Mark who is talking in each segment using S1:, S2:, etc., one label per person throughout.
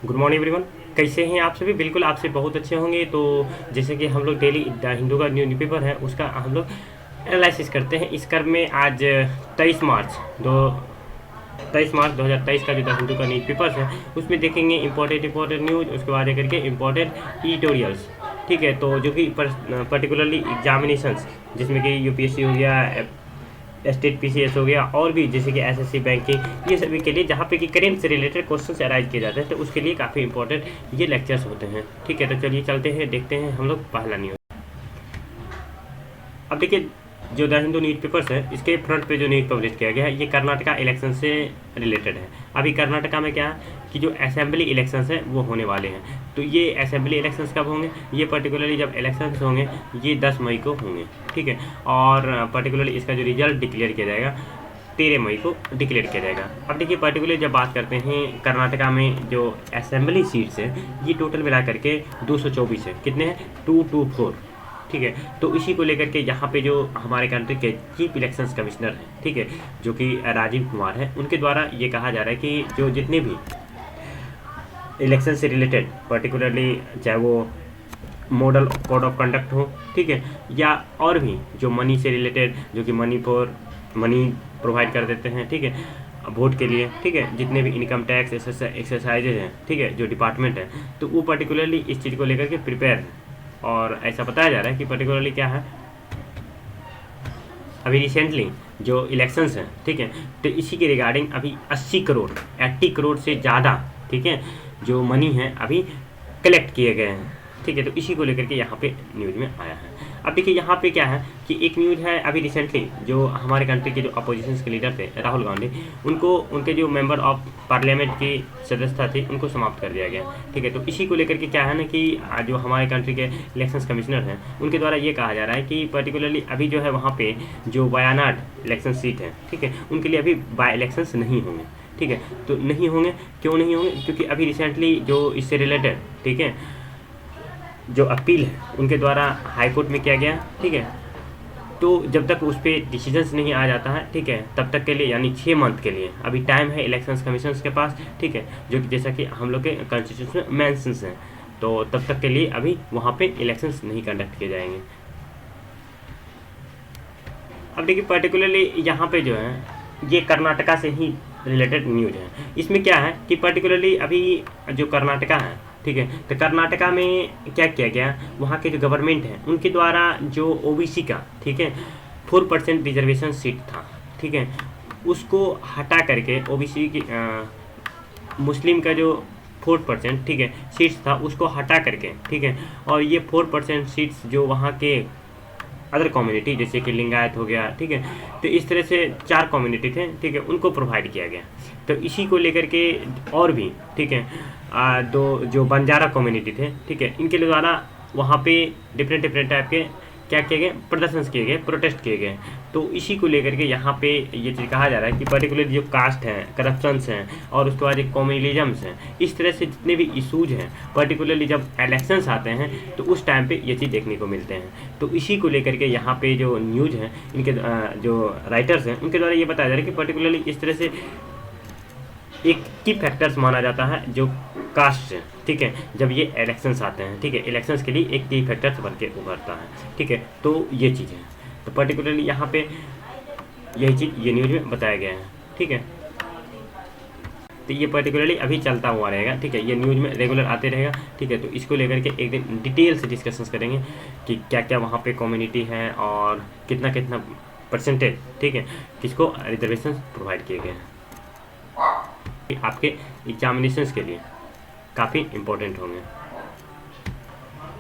S1: Good morning everyone. कैसे हैं आप सभी? बिल्कुल आपसे बहुत अच्छे होंगे। तो जैसे कि हम लोग डेली द हिंदू का न्यूज़पेपर है उसका हम लोग एनालिसिस करते हैं। इस क्रम में आज 23 मार्च दो 23 मार्च 2023 का जो द हिंदू का न्यूज़पेपर है उसमें देखेंगे इंपॉर्टेंट न्यूज़, उसके बाद करके इंपॉर्टेंट एडिटोरियल्स। ठीक है, तो जो भी पर्टिकुलरली एग्जामिनेशंस जिसमें कि यूपीएससी हो गया, स्टेट पीसीएस हो गया, और भी जैसे कि एसएससी बैंकिंग, ये सभी के लिए जहाँ पे कि करेंट से रिलेटेड क्वेश्चन अराइज किए जाते हैं, तो उसके लिए काफ़ी इंपॉर्टेंट ये लेक्चर्स होते हैं। ठीक है, तो चलिए चलते हैं, देखते हैं हम लोग पहला न्यूज़। अब देखिए, जो द हिंदू न्यूज़पेपर्स है इसके फ्रंट पे जो न्यूज़ पब्लिश किया गया है ये कर्नाटका इलेक्शन से रिलेटेड है। अभी कर्नाटका में क्या है कि जो असेंबली इलेक्शंस है वो होने वाले हैं। तो ये असेंबली इलेक्शंस कब होंगे? ये पर्टिकुलरली जब इलेक्शंस होंगे ये 10 मई को होंगे। ठीक है, और पर्टिकुलरली इसका जो रिजल्ट डिक्लेयर किया जाएगा 13 मई को डिक्लेयर किया जाएगा। अब देखिए, पर्टिकुलर जब बात करते हैं कर्नाटका में जो असेंबली सीट्स है ये टोटल मिला करके 224 है। कितने हैं? 224। ठीक है, तो इसी को लेकर के यहाँ पे जो हमारे कंट्री के चीफ इलेक्शंस कमिश्नर हैं, ठीक है, जो कि राजीव कुमार हैं, उनके द्वारा ये कहा जा रहा है कि जो जितने भी इलेक्शन से रिलेटेड पर्टिकुलरली चाहे वो मॉडल कोड ऑफ कंडक्ट हो, ठीक है, या और भी जो मनी से रिलेटेड, जो कि मनी प्रोवाइड कर देते हैं, ठीक है, वोट के लिए, ठीक है, जितने भी इनकम टैक्स एक्सरसाइजेज हैं, ठीक है, जो डिपार्टमेंट है, तो वो पर्टिकुलरली इस चीज़ को लेकर के प्रिपेयर है। और ऐसा बताया जा रहा है कि पर्टिकुलरली क्या है, अभी रिसेंटली जो इलेक्शंस हैं, ठीक है, तो इसी के रिगार्डिंग अभी 80 करोड़ से ज़्यादा, ठीक है, जो मनी है अभी कलेक्ट किए गए हैं। ठीक है, तो इसी को लेकर के यहाँ पे न्यूज़ में आया है। अब देखिए यहाँ पे क्या है कि एक न्यूज़ है, अभी रिसेंटली जो हमारे कंट्री के जो अपोजिशन के लीडर थे राहुल गांधी, उनको उनके जो मेंबर ऑफ पार्लियामेंट की सदस्यता थी उनको समाप्त कर दिया गया। ठीक है, तो इसी को लेकर के क्या है ना कि जो हमारे कंट्री के इलेक्शंस कमिश्नर हैं उनके द्वारा ये कहा जा रहा है कि पर्टिकुलरली अभी जो है वहाँ पे जो वायनाड इलेक्शन सीट है, ठीक है, उनके लिए अभी बाई इलेक्शंस नहीं होंगे। ठीक है, तो नहीं होंगे, क्यों नहीं होंगे? क्योंकि अभी रिसेंटली जो इससे रिलेटेड, ठीक है, जो अपील है उनके द्वारा हाई कोर्ट में किया गया। ठीक है, तो जब तक उस पर डिसीजंस नहीं आ जाता है, ठीक है, तब तक के लिए यानी 6 मंथ के लिए अभी टाइम है इलेक्शंस कमीशन के पास। ठीक है, जो कि जैसा कि हम लोग के कॉन्स्टिट्यूशन में मेंशंस हैं, तो तब तक के लिए अभी वहाँ पे इलेक्शंस नहीं कंडक्ट किए जाएंगे। अब देखिए, पर्टिकुलरली यहाँ पे जो है ये कर्नाटका से ही रिलेटेड न्यूज़ है। इसमें क्या है कि पर्टिकुलरली अभी जो कर्नाटका है, ठीक है, तो कर्नाटका में क्या किया गया, वहाँ के जो गवर्नमेंट है उनके द्वारा जो ओबीसी का, ठीक है, 4% रिजर्वेशन सीट था, ठीक है, उसको हटा करके ओबीसी की मुस्लिम का जो 4%, ठीक है, सीट्स था उसको हटा करके, ठीक है, और ये 4% सीट्स जो वहाँ के अदर कम्युनिटी जैसे कि लिंगायत हो गया, ठीक है, तो इस तरह से 4 कम्युनिटी थे, ठीक है, उनको प्रोवाइड किया गया। तो इसी को लेकर के और भी, ठीक है, दो जो बंजारा कम्युनिटी थे, ठीक है, इनके द्वारा वहाँ पे डिफरेंट टाइप के क्या किए गए, प्रदर्शन किए गए, प्रोटेस्ट किए गए। तो इसी को लेकर के यहाँ पे ये चीज़ कहा जा रहा है कि पर्टिकुलर जो कास्ट हैं, करप्शंस हैं, और उसके बाद एक कॉम्युनलिज्म्स हैं, इस तरह से जितने भी इशूज हैं पर्टिकुलरली जब इलेक्शंस आते हैं तो उस टाइम पे ये चीज़ देखने को मिलते हैं। तो इसी को लेकर के यहाँ पे जो न्यूज़ हैं इनके जो राइटर्स हैं उनके द्वारा ये बताया जा रहा है कि पर्टिकुलरली इस तरह से एक की फैक्टर्स माना जाता है जो कास्ट है, ठीक है, जब ये इलेक्शंस आते हैं, ठीक है, इलेक्शंस के लिए एक की फैक्टर्स बन के उभरता है। ठीक है, तो ये चीज़ है, तो पर्टिकुलरली यहाँ पे यही चीज़ ये न्यूज़ में बताया गया है। ठीक है, तो ये पर्टिकुलरली अभी चलता हुआ रहेगा। ठीक है, ये न्यूज़ में रेगुलर आते रहेगा। ठीक है, तो इसको लेकर के एक दिन डिटेल से डिस्कशंस करेंगे कि क्या क्या वहाँ पे कम्युनिटी है और कितना कितना परसेंटेज, ठीक है, किसको रिजर्वेशन प्रोवाइड किए गए हैं। आपके एग्जामिनेशंस के लिए काफ़ी इम्पोर्टेंट होंगे।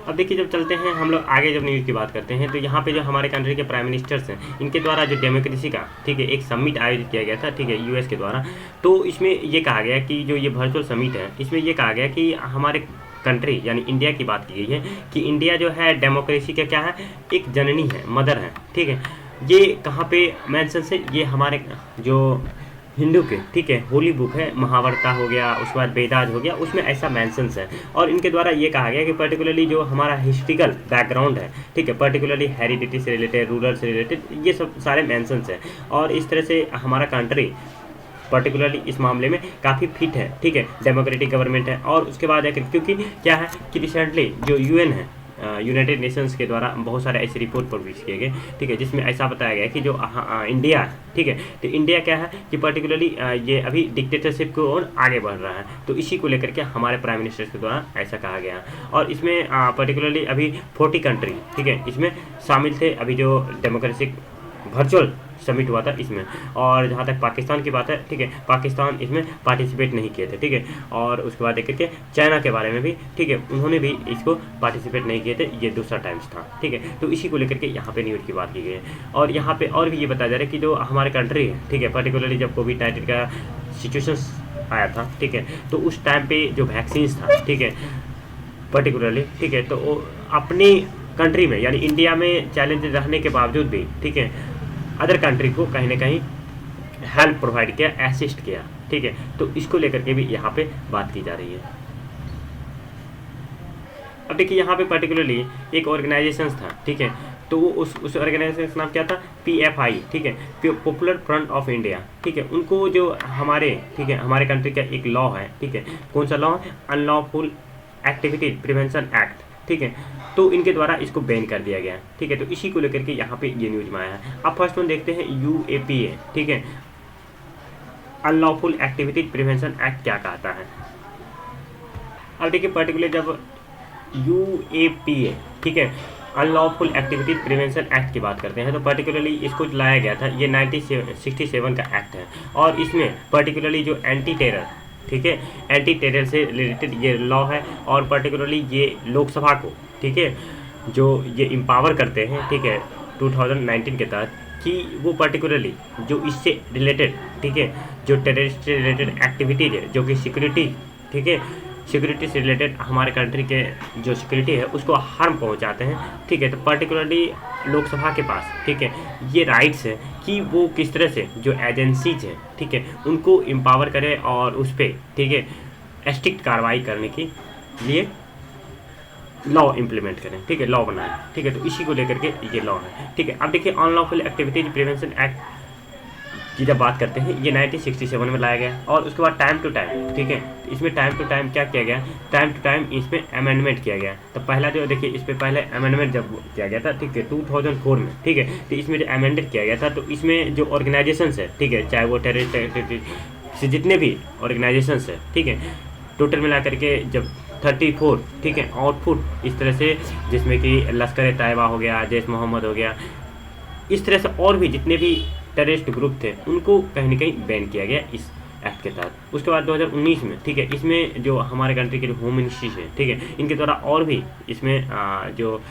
S1: अब देखिए, जब चलते हैं हम लोग आगे, जब न्यूज़ की बात करते हैं तो यहाँ पे जो हमारे कंट्री के प्राइम मिनिस्टर्स हैं इनके द्वारा जो डेमोक्रेसी का, ठीक है, एक समिट आयोजित किया गया था, ठीक है, यूएस के द्वारा। तो इसमें ये कहा गया कि जो ये वर्चुअल समिट है इसमें ये कहा गया कि हमारे कंट्री यानी इंडिया की बात की गई है कि इंडिया जो है डेमोक्रेसी का क्या है, एक जननी है, मदर है। ठीक है, ये कहाँ पे मेंशन है, ये हमारे जो हिंदू के, ठीक है, होली बुक है, महाभारत हो गया, उसके बाद वेदाज हो गया, उसमें ऐसा मेंशंस है। और इनके द्वारा ये कहा गया कि पर्टिकुलरली जो हमारा हिस्ट्रिकल बैकग्राउंड है, ठीक है, पर्टिकुलरली हेरिडिटी से रिलेटेड, रूरल से रिलेटेड, ये सब सारे मेंशंस हैं। और इस तरह से हमारा कंट्री पर्टिकुलरली इस मामले में काफ़ी फिट है, ठीक है, डेमोक्रेटिक गवर्नमेंट है। और उसके बाद आकर क्योंकि क्या है कि रिसेंटली जो यूएन है, यूनाइटेड नेशंस के द्वारा बहुत सारे ऐसे रिपोर्ट पब्लिश किए गए, ठीक है, जिसमें ऐसा बताया गया कि जो इंडिया है, ठीक है, तो इंडिया क्या है कि पर्टिकुलरली ये अभी डिक्टेटरशिप की ओर आगे बढ़ रहा है। तो इसी को लेकर के हमारे प्राइम मिनिस्टर के द्वारा ऐसा कहा गया। और इसमें पर्टिकुलरली अभी 40 कंट्री, ठीक है, इसमें शामिल थे। अभी जो डेमोक्रेटिक वर्चुअल समिट हुआ था इसमें, और जहाँ तक पाकिस्तान की बात है, ठीक है, पाकिस्तान इसमें पार्टिसिपेट नहीं किए थे, ठीक है। और उसके बाद देख के चाइना के बारे में भी, ठीक है, उन्होंने भी इसको पार्टिसिपेट नहीं किए थे, ये दूसरा टाइम्स था, ठीक है। तो इसी को लेकर के यहाँ पे न्यूज़ की बात की गई है। और यहाँ पे और भी ये बताया जा रहा है कि जो हमारे कंट्री है, ठीक है, पर्टिकुलरली जब कोविड-19 का सिचुएशन आया था, ठीक है, तो उस टाइम पे जो वैक्सीन्स था, ठीक है, पर्टिकुलरली, ठीक है, तो अपनी कंट्री में यानी इंडिया में चैलेंज रहने के बावजूद भी, ठीक है, अदर कंट्री को कहीं ना कहीं हेल्प प्रोवाइड किया, असिस्ट किया, ठीक है। तो इसको लेकर के भी यहाँ पे बात की जा रही है। अब देखिए यहाँ पे पर्टिकुलरली एक ऑर्गेनाइजेशन था, ठीक है, तो वो उस ऑर्गेनाइजेशन का नाम क्या था, PFI, ठीक है, पॉपुलर फ्रंट ऑफ इंडिया, ठीक है। उनको जो हमारे, ठीक है, हमारे कंट्री का एक लॉ है, ठीक है, कौन सा लॉ है, अनलॉफुल एक्टिविटी प्रिवेंशन एक्ट, ठीक है, तो इनके द्वारा इसको बैन कर दिया गया, ठीक है। तो इसी को लेकर के यहाँ पे ये न्यूज में आया है। अब फर्स्ट वन देखते हैं UAPA, ठीक है, अनलॉफुल एक्टिविटी प्रिवेंशन एक्ट क्या कहता है। अब देखिए पर्टिकुलर जब UAPA, ठीक है, अनलॉफुल एक्टिविटी प्रिवेंशन एक्ट की बात करते हैं, तो पर्टिकुलरली इसको लाया गया था, ये 1967 का एक्ट है। और इसमें पर्टिकुलरली जो एंटी टेरर, ठीक है, एंटी टेरर से रिलेटेड ये लॉ है। और पर्टिकुलरली ये लोकसभा को, ठीक है, जो ये एम्पावर करते हैं, ठीक है, 2019 के तहत, कि वो पर्टिकुलरली जो इससे रिलेटेड, ठीक है, जो टेररिस्ट से रिलेटेड एक्टिविटीज है, जो कि सिक्योरिटी, ठीक है, सिक्योरिटी से रिलेटेड हमारे कंट्री के जो सिक्योरिटी है उसको हार्म पहुंचाते हैं, ठीक है। तो पर्टिकुलरली लोकसभा के पास, ठीक है, ये राइट्स है कि वो किस तरह से जो एजेंसीज हैं, ठीक है, उनको एम्पावर करे और उस पर, ठीक है, स्ट्रिक्ट कार्रवाई करने के लिए लॉ इम्प्लीमेंट करें, ठीक है, लॉ बनाएं, ठीक है। तो इसी को लेकर के ये लॉ है, ठीक है। अब देखिए अनलॉफुल एक्टिविटीज प्रिवेंशन एक्ट की जब बात करते हैं, ये 1967 में लाया गया। और उसके बाद टाइम टू टाइम, ठीक है, इसमें टाइम टू टाइम क्या किया गया, टाइम टू टाइम इसमें अमेंडमेंट किया गया। तो पहला जो देखिए इस पर पहले अमेंडमेंट जब किया गया था, ठीक है, 2004 में, ठीक है, तो इसमें जो अमेंडेड किया गया था, तो इसमें जो ऑर्गेनाइजेशन है, ठीक है, चाहे वो टेररिस्ट एक्टिविटी से जितने भी ऑर्गेनाइजेशन है, ठीक है, टोटल मिला करके जब 34, ठीक है, आउटपुट इस तरह से, जिसमें कि लश्कर तैयबा हो गया, जैश मोहम्मद हो गया, इस तरह से और भी जितने भी टेररिस्ट ग्रुप थे उनको कहीं ना कहीं बैन किया गया इस एक्ट के तहत। उसके बाद 2019 में, ठीक है, इसमें जो हमारे कंट्री के जो होम मिनिस्ट्री है, ठीक है, इनके द्वारा और भी इसमें जो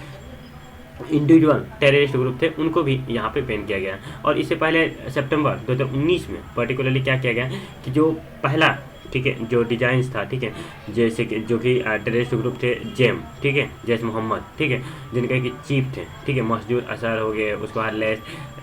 S1: इंडिविजुअल टेररिस्ट ग्रुप थे उनको भी यहाँ पे बैन किया गया। और इससे पहले सितंबर 2019 में पर्टिकुलरली क्या किया गया कि जो पहला, ठीक है, जो डिजाइन्स था, ठीक है, जैसे कि जो कि टेररिस्ट ग्रुप थे जेम, ठीक है, जैश मोहम्मद, ठीक है, जिनके कि चीफ थे, ठीक है, मसजूद अजहर हो गए, उसके बाद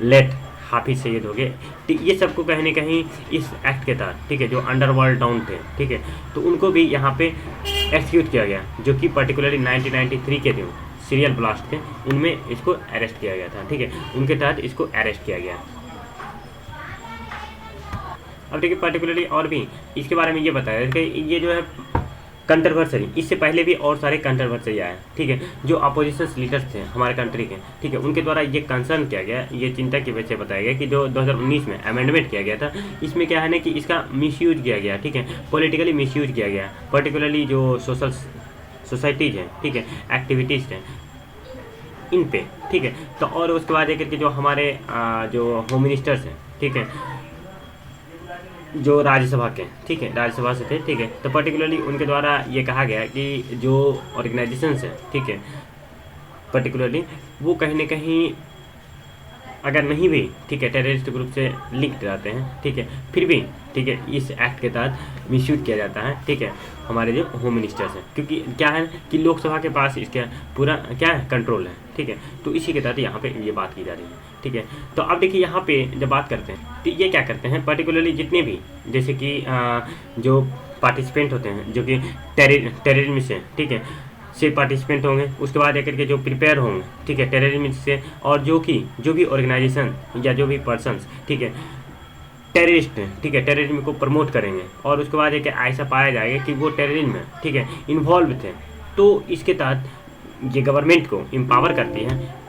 S1: लेट हाफिज सैयद हो गए, ये सबको कहीं ना कहीं इस एक्ट के तहत, ठीक है, जो अंडरवर्ल्ड डाउन थे, ठीक है, तो उनको भी यहाँ पे एक्सिक्यूट किया गया, जो कि पर्टिकुलरली 1993 के थे सीरियल ब्लास्ट थे, उनमें इसको अरेस्ट किया गया था, ठीक है, उनके तहत इसको अरेस्ट किया गया। अब देखिए पर्टिकुलरली और भी इसके बारे में ये बताया कि ये जो है कंट्रोवर्सी, इससे पहले भी और सारे कंट्रोवर्सी आए, ठीक है, जो अपोजिशन लीडर्स थे हमारे कंट्री के, ठीक है, उनके द्वारा ये कंसर्न किया गया, ये चिंता की वजह से बताया गया कि जो 2019 में अमेंडमेंट किया गया था, इसमें क्या है ना कि इसका मिसयूज किया गया, ठीक है, पॉलिटिकली मिसयूज किया गया, पर्टिकुलरली जो सोसाइटीज़ हैं, ठीक है, एक्टिविटीज़ हैं इन पे, ठीक है। तो और उसके बाद एक जो हमारे जो होम मिनिस्टर्स हैं, ठीक है, जो राज्यसभा के, ठीक है, राज्यसभा से थे, ठीक है, तो पर्टिकुलरली उनके द्वारा ये कहा गया कि जो ऑर्गेनाइजेशंस है, ठीक है, पर्टिकुलरली वो कहीं ना कहीं अगर नहीं भी, ठीक है, टेररिस्ट ग्रुप से लिंक्ड रहते हैं, ठीक है, फिर भी, ठीक है, इस एक्ट के तहत मिसयूज किया जाता है, ठीक है, हमारे जो होम मिनिस्टर्स हैं, क्योंकि क्या है कि लोकसभा के पास इसका पूरा क्या है कंट्रोल है, ठीक है, तो इसी के तहत यहाँ पे ये बात की जा रही है, ठीक है। तो अब देखिए यहाँ पे जब बात करते हैं तो ये क्या करते हैं पर्टिकुलरली जितने भी जैसे कि जो पार्टिसिपेंट होते हैं जो कि टेररिज्म से, ठीक है, से पार्टिसिपेंट होंगे, उसके बाद एक करके जो प्रिपेयर होंगे, ठीक है, टेररिज्म से, और जो भी ऑर्गेनाइजेशन या जो भी पर्सन्स, ठीक है, टेररिस्ट हैं, ठीक है, टेररिज्म को प्रमोट करेंगे और उसके बाद एक ऐसा पाया जाएगा कि वो टेररिज्म में, ठीक है, इन्वॉल्व थे, तो इसके तहत ये गवर्नमेंट को एम्पावर करती है,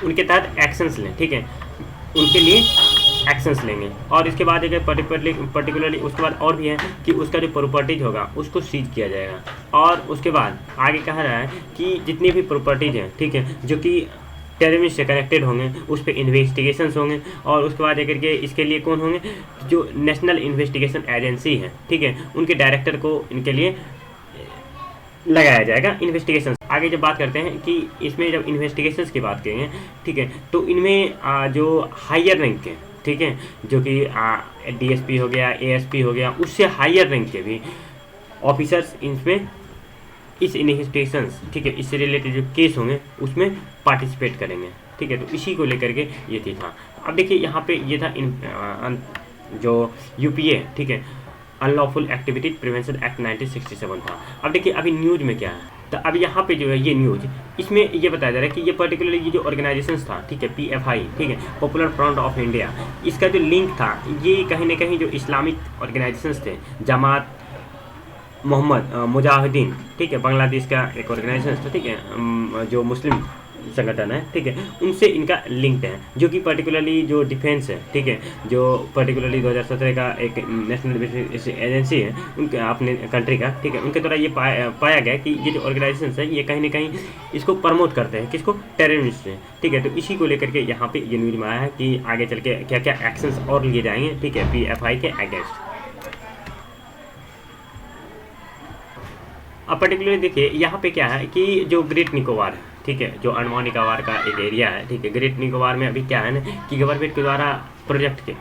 S1: उनके तहत एक्शंस लें, ठीक है, उनके लिए एक्शंस लेंगे। और इसके बाद एक पर्टिकुलरली उसके बाद और भी है कि उसका जो प्रॉपर्टीज होगा उसको सीज किया जाएगा। और उसके बाद आगे कह रहा है कि जितनी भी प्रॉपर्टीज हैं, ठीक है, जो कि टेररिस्ट से कनेक्टेड होंगे उस पर इन्वेस्टिगेशंस होंगे। और उसके बाद एक इसके लिए कौन होंगे, जो नेशनल इन्वेस्टिगेशन एजेंसी है, ठीक है, उनके डायरेक्टर को इनके लिए लगाया जाएगा इन्वेस्टिगेशन। आगे जब बात करते हैं कि इसमें जब इन्वेस्टिगेशंस की बात करेंगे, ठीक है, तो इनमें जो हायर रैंक के, ठीक है, जो कि डीएसपी हो गया, एएसपी हो गया, उससे हायर रैंक के भी ऑफिसर्स इसमें इस इन्वेस्टिगेशंस, ठीक है, इससे रिलेटेड जो केस होंगे उसमें पार्टिसिपेट करेंगे, ठीक है। तो इसी को लेकर के ये चीज़ था। अब देखिए यहाँ पे ये था जो यूपीए, ठीक है, अनलॉफुल एक्टिविटी प्रिवेंशन एक्ट 1967 था। अब देखिए अभी न्यूज़ में क्या है, तो अब यहाँ पे जो है ये न्यूज़, इसमें ये बताया जा रहा है कि ये पर्टिकुलरली ये जो ऑर्गेनाइजेशंस था, ठीक है, पीएफआई, ठीक है, पॉपुलर फ्रंट ऑफ इंडिया, इसका जो लिंक था ये कहीं ना कहीं जो इस्लामिक ऑर्गेनाइजेशंस थे, जमात मोहम्मद मुजाहिदीन, ठीक है, बांग्लादेश का एक ऑर्गेनाइजेशन था, ठीक है, जो मुस्लिम संगठन है, ठीक है, उनसे इनका लिंक है, जो कि पर्टिकुलरली जो डिफेंस है, ठीक है, जो पर्टिकुलरली 2017 का एक नेशनल एजेंसी है उनके अपने कंट्री का, ठीक है, उनके द्वारा ये पाया गया कि ये जो ऑर्गेनाइजेशन है ये कहीं ना कहीं इसको प्रमोट करते हैं, किसको, टेररिस्ट से, ठीक है। तो इसी को लेकर के यहाँ पे ये न्यूज में आया है कि आगे चल के क्या क्या एक्शंस और लिए जाएंगे, ठीक है, पीएफआई के अगेंस्ट। अब पर्टिकुलरली देखिए यहाँ पे क्या है कि जो ग्रेट निकोबार है, ठीक है, जो अंडमान निकोबार का एक एरिया है, ठीक है, ग्रेट निकोबार में अभी क्या है ना कि गवर्नमेंट के द्वारा प्रोजेक्ट के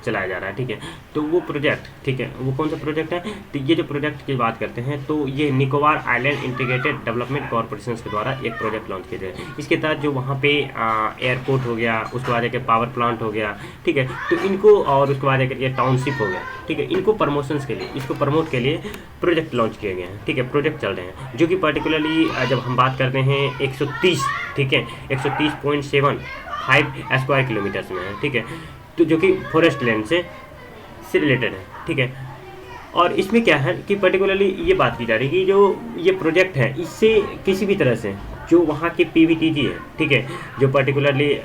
S1: चलाया जा रहा है, ठीक है। तो वो प्रोजेक्ट, ठीक है, वो कौन सा प्रोजेक्ट है, तो ये जो प्रोजेक्ट की बात करते हैं तो ये Nicobar island integrated development corporation के द्वारा एक प्रोजेक्ट लॉन्च किया जाए। इसके तहत जो वहाँ पे एयरपोर्ट हो गया, उसके बाद एक पावर प्लांट हो गया, ठीक है, तो इनको, और उसके बाद एक ये टाउनशिप हो गया, ठीक है, इनको प्रमोशंस के लिए, इसको प्रमोट के लिए प्रोजेक्ट लॉन्च किए गए हैं, ठीक है, प्रोजेक्ट चल रहे हैं, जो कि पर्टिकुलरली जब हम बात करते हैं 130, ठीक है, 130.75 स्क्वायर किलोमीटर्स में है, ठीक है, तो जो कि फॉरेस्ट लैंड से रिलेटेड है, ठीक है। और इसमें क्या है कि पर्टिकुलरली ये बात की जा रही है कि जो ये प्रोजेक्ट है इससे किसी भी तरह से जो वहाँ के पीवीटीजी है, ठीक है, जो पर्टिकुलरली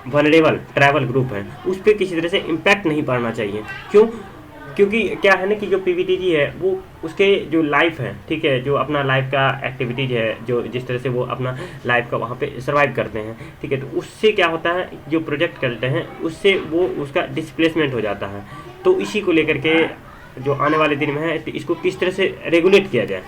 S1: वनरेबल ट्राइबल ग्रुप है उस पर किसी तरह से इम्पैक्ट नहीं पड़ना चाहिए। क्यों? क्योंकि क्या है ना कि जो पीवीटीजी है वो उसके जो लाइफ है, ठीक है, जो अपना लाइफ का एक्टिविटीज है, जो जिस तरह से वो अपना लाइफ का वहाँ पे सर्वाइव करते हैं, ठीक है, तो उससे क्या होता है, जो प्रोजेक्ट करते हैं उससे वो उसका डिस्प्लेसमेंट हो जाता है। तो इसी को लेकर के जो आने वाले दिन में है तो इसको किस तरह से रेगुलेट किया जाए,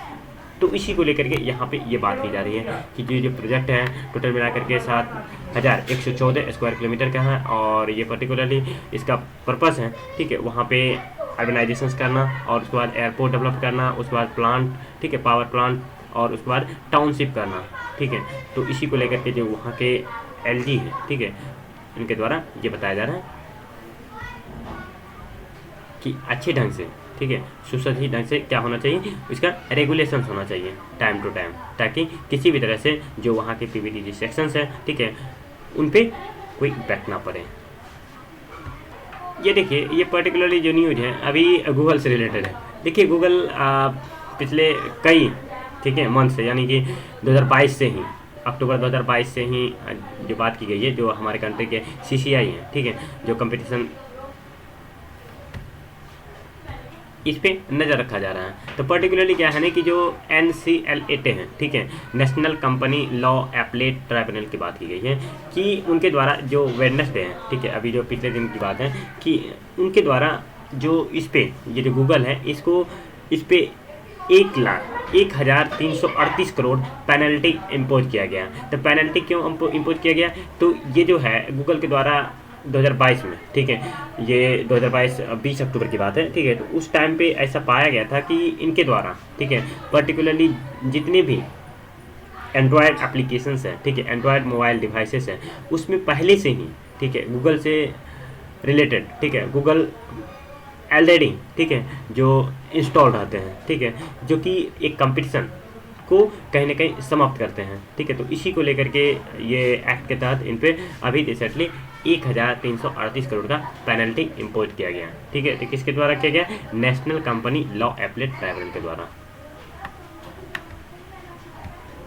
S1: तो इसी को लेकर के यहाँ पे ये बात की जा रही है कि जो प्रोजेक्ट है टोटल मिला करके 7114 स्क्वायर किलोमीटर का है। और ये पर्टिकुलरली इसका पर्पस है, ठीक है, वहाँ पे ऑर्गेनाइजेशंस करना, और उसके बाद एयरपोर्ट डेवलप करना, उसके बाद प्लांट, ठीक है, पावर प्लांट, और उसके बाद टाउनशिप करना, ठीक है। तो इसी को लेकर के जो वहाँ के एलजी है, ठीक है, इनके द्वारा ये बताया जा रहा है कि अच्छे ढंग से, ठीक है, सुसज्जित ढंग से क्या होना चाहिए, इसका रेगुलेशन होना चाहिए टाइम टू टाइम, ताकि किसी भी तरह से जो वहाँ के पीवीटीजी सेक्शंस है, ठीक है, उन पर कोई इम्पैक्ट ना पड़े। ये देखिए ये पर्टिकुलरली जो न्यूज़ है अभी गूगल से रिलेटेड है। देखिए गूगल पिछले कई, ठीक है, मंथ से, यानी कि 2022 से ही, अक्टूबर 2022 से ही जो बात की गई है, जो हमारे कंट्री के CCI हैं, ठीक है, जो कंपटीशन, इस पे नज़र रखा जा रहा है। तो पर्टिकुलरली क्या है ना कि जो NCLAT है, ठीक है, National Company Law Appellate Tribunal की बात की गई है कि उनके द्वारा जो वेडनेसडे है, ठीक है, अभी जो पिछले दिन की बात है कि उनके द्वारा जो इस पे ये जो गूगल है इसको इस पे 1,01,338 करोड़ पेनल्टी इम्पोज किया गया। तो पेनल्टी क्यों इम्पोज किया गया, तो ये जो है गूगल के द्वारा 2022 में, ठीक है, ये 2022 20 अक्टूबर की बात है, ठीक है, तो उस टाइम पे ऐसा पाया गया था कि इनके द्वारा, ठीक है, पर्टिकुलरली जितने भी एंड्रॉयड एप्लीकेशंस हैं, ठीक है, एंड्रॉयड मोबाइल डिवाइसेस हैं, उसमें पहले से ही, ठीक है, गूगल से रिलेटेड, ठीक है, गूगल ऑलरेडी, ठीक है, जो इंस्टॉल रहते हैं, ठीक है, जो कि एक कंपटीशन को कहीं ना कहीं समाप्त करते हैं, ठीक है। तो इसी को लेकर के ये एक्ट के तहत इन पे अभी रिसेंटली 1338 करोड़ का पेनल्टी इम्पोज किया गया। ठीक है, तो किसके द्वारा किया गया? National Company Law Appellate Tribunal के द्वारा।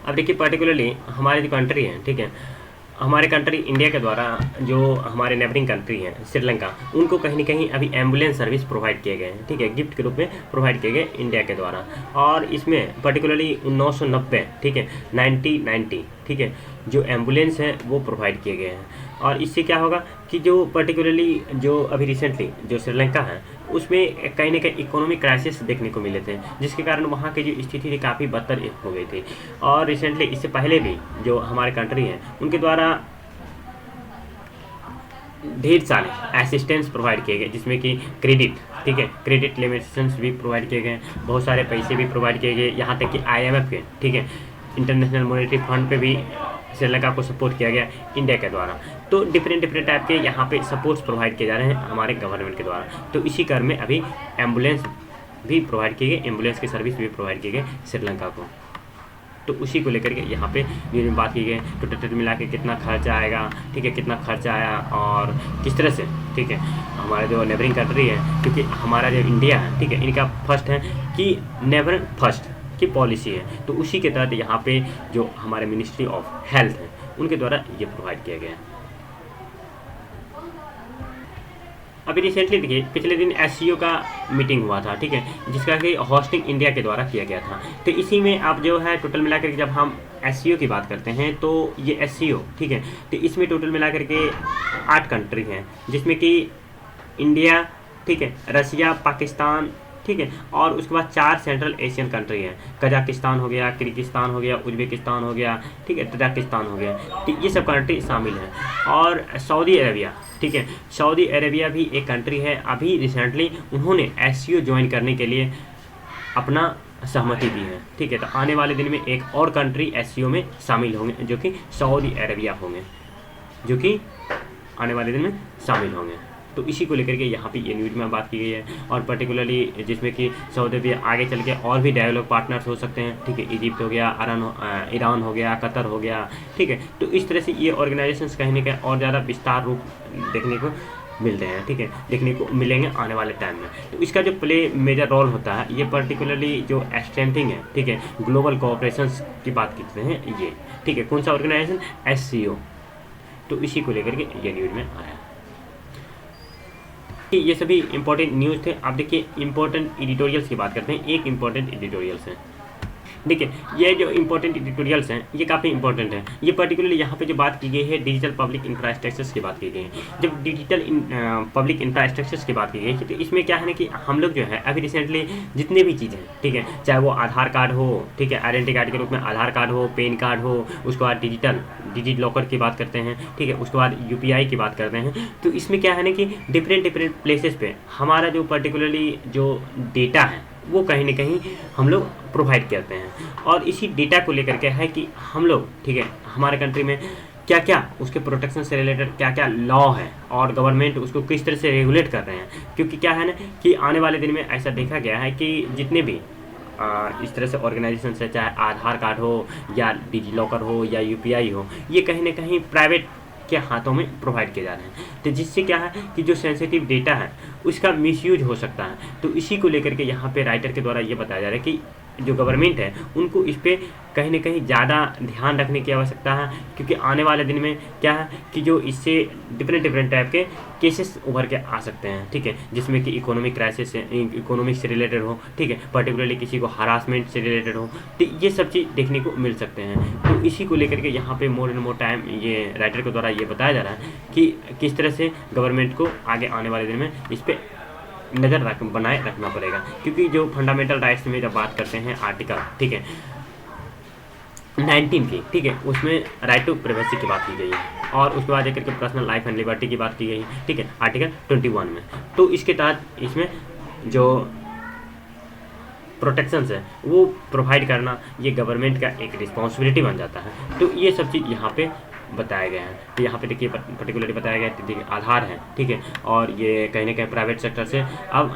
S1: अब देखिए पर्टिकुलरली हमारी जो कंट्री है, ठीक है, हमारे कंट्री इंडिया के द्वारा जो हमारे नेबरिंग कंट्री हैं श्रीलंका, उनको कहीं ना कहीं अभी एम्बुलेंस सर्विस प्रोवाइड किए गए हैं। ठीक है, गिफ्ट के रूप में प्रोवाइड किए गए इंडिया के द्वारा। और इसमें पर्टिकुलरली 1990, ठीक है, 1990, ठीक है, जो एम्बुलेंस है वो प्रोवाइड किए गए हैं। और इससे क्या होगा कि जो पर्टिकुलरली जो अभी रिसेंटली जो श्रीलंका है उसमें कहीं ना कहीं इकोनॉमिक क्राइसिस देखने को मिले थे, जिसके कारण वहाँ की जो स्थिति थी काफ़ी बदतर हो गई थी। और रिसेंटली इससे पहले भी जो हमारे कंट्री हैं उनके द्वारा ढेर सारे असिस्टेंस प्रोवाइड किए गए, जिसमें कि क्रेडिट, ठीक है, क्रेडिट लिमिटेशंस भी प्रोवाइड किए गए, बहुत सारे पैसे भी प्रोवाइड किए गए, यहाँ तक कि IMF के, ठीक है, इंटरनेशनल मॉनेटरी फंड पे भी श्रीलंका को सपोर्ट किया गया इंडिया के द्वारा। तो डिफरेंट टाइप के यहाँ पे सपोर्ट्स प्रोवाइड किए जा रहे हैं हमारे गवर्नमेंट के द्वारा। तो इसी क्रम में अभी एम्बुलेंस भी प्रोवाइड किए गए, एम्बुलेंस की सर्विस भी प्रोवाइड किए गए श्रीलंका को। तो उसी को लेकर के यहाँ पे न्यूज़ में बात की गई, तो टोटल मिला के कितना खर्चा आएगा, ठीक है, कितना खर्चा आया और किस तरह से, ठीक है, हमारे जो नेबरिंग कंट्री है, क्योंकि हमारा जो इंडिया है, ठीक है, इनका फर्स्ट है कि नेबर फर्स्ट की पॉलिसी है। तो उसी के तहत यहाँ पे जो हमारे मिनिस्ट्री ऑफ हेल्थ है उनके द्वारा ये प्रोवाइड किया गया है। अभी रिसेंटली देखिए पिछले दिन SCO का मीटिंग हुआ था, ठीक है, जिसका कि होस्टिंग इंडिया के द्वारा किया गया था। तो इसी में अब जो है टोटल मिलाकर जब हम SCO की बात करते हैं तो ये SCO, ठीक है, तो इसमें टोटल मिलाकर के 8 कंट्री हैं, जिसमें कि इंडिया, ठीक है, रसिया, पाकिस्तान, ठीक है, और उसके बाद 4 सेंट्रल एशियन कंट्री हैं, कजाकिस्तान हो गया, किर्गिस्तान हो गया, उज्बेकिस्तान हो गया, ठीक है, तजाकिस्तान हो गया, ठीक, ये सब कंट्री शामिल हैं। और सऊदी अरेबिया, ठीक है, सऊदी अरेबिया भी एक कंट्री है, अभी रिसेंटली उन्होंने SCO ज्वाइन करने के लिए अपना सहमति दी है। ठीक है, तो आने वाले दिन में एक और कंट्री SCO में शामिल होंगे जो कि सऊदी अरेबिया होंगे, जो कि आने वाले दिन में शामिल होंगे। तो इसी को लेकर के यहाँ पे ये न्यूज़ में बात की गई है। और पर्टिकुलरली जिसमें कि सऊदी अरब आगे चल के और भी डेवलप पार्टनर्स हो सकते हैं, ठीक है, इजिप्ट हो गया, ईरान हो गया, कतर हो गया, ठीक है। तो इस तरह से ये ऑर्गेनाइजेशंस कहीं ना कहीं और ज़्यादा विस्तार रूप देखने को मिलते हैं, ठीक है, देखने को मिलेंगे आने वाले टाइम में। तो इसका जो प्ले मेजर रोल होता है ये पर्टिकुलरली जो स्ट्रेंथिंग है, ठीक है, ग्लोबल कोऑपरेशंस की बात करते हैं ये, ठीक है, कौन सा ऑर्गेनाइजेशन? SCO। तो इसी को लेकर के ये न्यूज़ में आया। ये सभी इंपॉर्टेंट न्यूज़ थे। आप देखिए इंपॉर्टेंट एडिटोरियल्स की बात करते हैं। एक इंपॉर्टेंट एडिटोरियल्स है, देखिए ये जो इंपॉर्टेंट एडिटोरियल्स हैं ये काफ़ी इंपॉर्टेंट है। ये पर्टिकुलरली यहाँ पे जो बात की गई है डिजिटल पब्लिक इंफ्रास्ट्रक्चर्स की बात की गई है। जब डिजिटल पब्लिक इंफ्रास्ट्रक्चर्स की बात की गई तो इसमें क्या है ना कि हम लोग जो है अभी रिसेंटली जितने भी चीज़ें, ठीक है, चाहे वो आधार कार्ड हो, ठीक है, आइडेंटिटी कार्ड के रूप में आधार कार्ड हो, पैन कार्ड हो, उसके बाद डिजिट लॉकर की बात करते हैं, ठीक है, उसके बाद UPI की बात करते हैं। तो इसमें क्या है ना कि डिफरेंट प्लेसेस पे हमारा जो पर्टिकुलरली जो डेटा है वो कहीं ना कहीं हम लोग प्रोवाइड करते हैं। और इसी डेटा को लेकर के है कि हम लोग, ठीक है, हमारे कंट्री में क्या क्या उसके प्रोटेक्शन से रिलेटेड क्या क्या लॉ है और गवर्नमेंट उसको किस तरह से रेगुलेट कर रहे हैं। क्योंकि क्या है ना कि आने वाले दिन में ऐसा देखा गया है कि जितने भी इस तरह से ऑर्गेनाइजेशन है, चाहे आधार कार्ड हो या डिजी लॉकर हो या UPI हो, ये कहीं ना कहीं प्राइवेट के हाथों में प्रोवाइड किए जा रहे हैं। तो जिससे क्या है कि जो सेंसिटिव डेटा है उसका मिसयूज हो सकता है। तो इसी को लेकर के यहाँ पे राइटर के द्वारा ये बताया जा रहा है कि जो गवर्नमेंट है उनको इस पर कहीं ना कहीं ज़्यादा ध्यान रखने की आवश्यकता है। क्योंकि आने वाले दिन में क्या है कि जो इससे डिफरेंट टाइप के केसेस उभर के आ सकते हैं, ठीक है, जिसमें कि इकोनॉमिक क्राइसिस से, इकोनॉमिक से रिलेटेड हो, ठीक है, पर्टिकुलरली किसी को हरासमेंट से रिलेटेड हो, तो ये सब चीज़ देखने को मिल सकते हैं। तो इसी को लेकर के यहाँ पे मोर एंड मोर टाइम ये राइटर के द्वारा ये बताया जा रहा है कि किस तरह से गवर्नमेंट को आगे आने वाले दिन में इस पर नज़र बनाए रखना पड़ेगा। क्योंकि जो फंडामेंटल राइट्स में जब बात करते हैं आर्टिकल, ठीक है, 19 की, ठीक है, उसमें राइट टू प्राइवेसी की बात की गई है। और उसके बाद जाकर के पर्सनल लाइफ एंड लिबर्टी की बात की गई है, ठीक है, आर्टिकल 21 में। तो इसके तहत इसमें जो प्रोटेक्शंस है वो प्रोवाइड करना ये गवर्नमेंट का एक रिस्पॉन्सिबिलिटी बन जाता है। तो ये सब चीज़ यहाँ पे बताया गया है। तो यहाँ पे देखिए पर्टिकुलरली बताया गया है, देखिए आधार है, ठीक है, और ये कहीं ना कहीं प्राइवेट सेक्टर से अब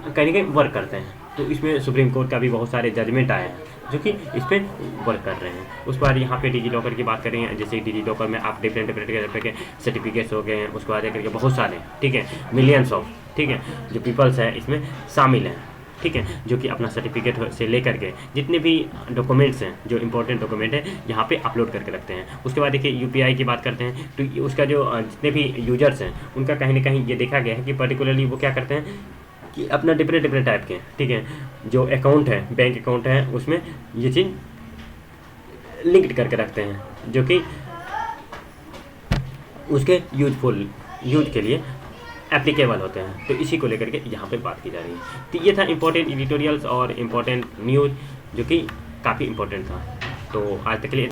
S1: कहीं ना कहीं वर्क करते हैं। तो इसमें सुप्रीम कोर्ट का भी बहुत सारे जजमेंट आए हैं जो कि इस पर वर्क कर रहे हैं। उसके बाद यहाँ पे डिजी लॉकर की बात करें, जैसे डिजी लॉकर में आप डिफरेंट डिफरेंट के सर्टिफिकेट्स हो गए, उसके बाद करके बहुत सारे, ठीक है, मिलियंस ऑफ, ठीक है, जो पीपल्स है इसमें शामिल हैं, ठीक है, जो कि अपना सर्टिफिकेट से लेकर के जितने भी डॉक्यूमेंट्स हैं, जो इंपॉर्टेंट डॉक्यूमेंट है, यहाँ पे अपलोड करके रखते हैं। उसके बाद देखिए यूपीआई की बात करते हैं, तो उसका जो जितने भी यूजर्स हैं उनका कहीं ना कहीं ये देखा गया है कि पर्टिकुलरली वो क्या करते हैं कि अपना डिफरेंट डिफरेंट टाइप के, ठीक है, जो अकाउंट है, बैंक अकाउंट है, उसमें ये चीज़ लिंक्ड करके रखते हैं, जो कि उसके यूज के लिए एप्लीकेबल होते हैं। तो इसी को लेकर के यहाँ पे बात की जा रही है। तो ये था इंपॉर्टेंट एडिटोरियल्स और इम्पोर्टेंट न्यूज़, जो कि काफ़ी इंपॉर्टेंट था। तो आज तक के लिए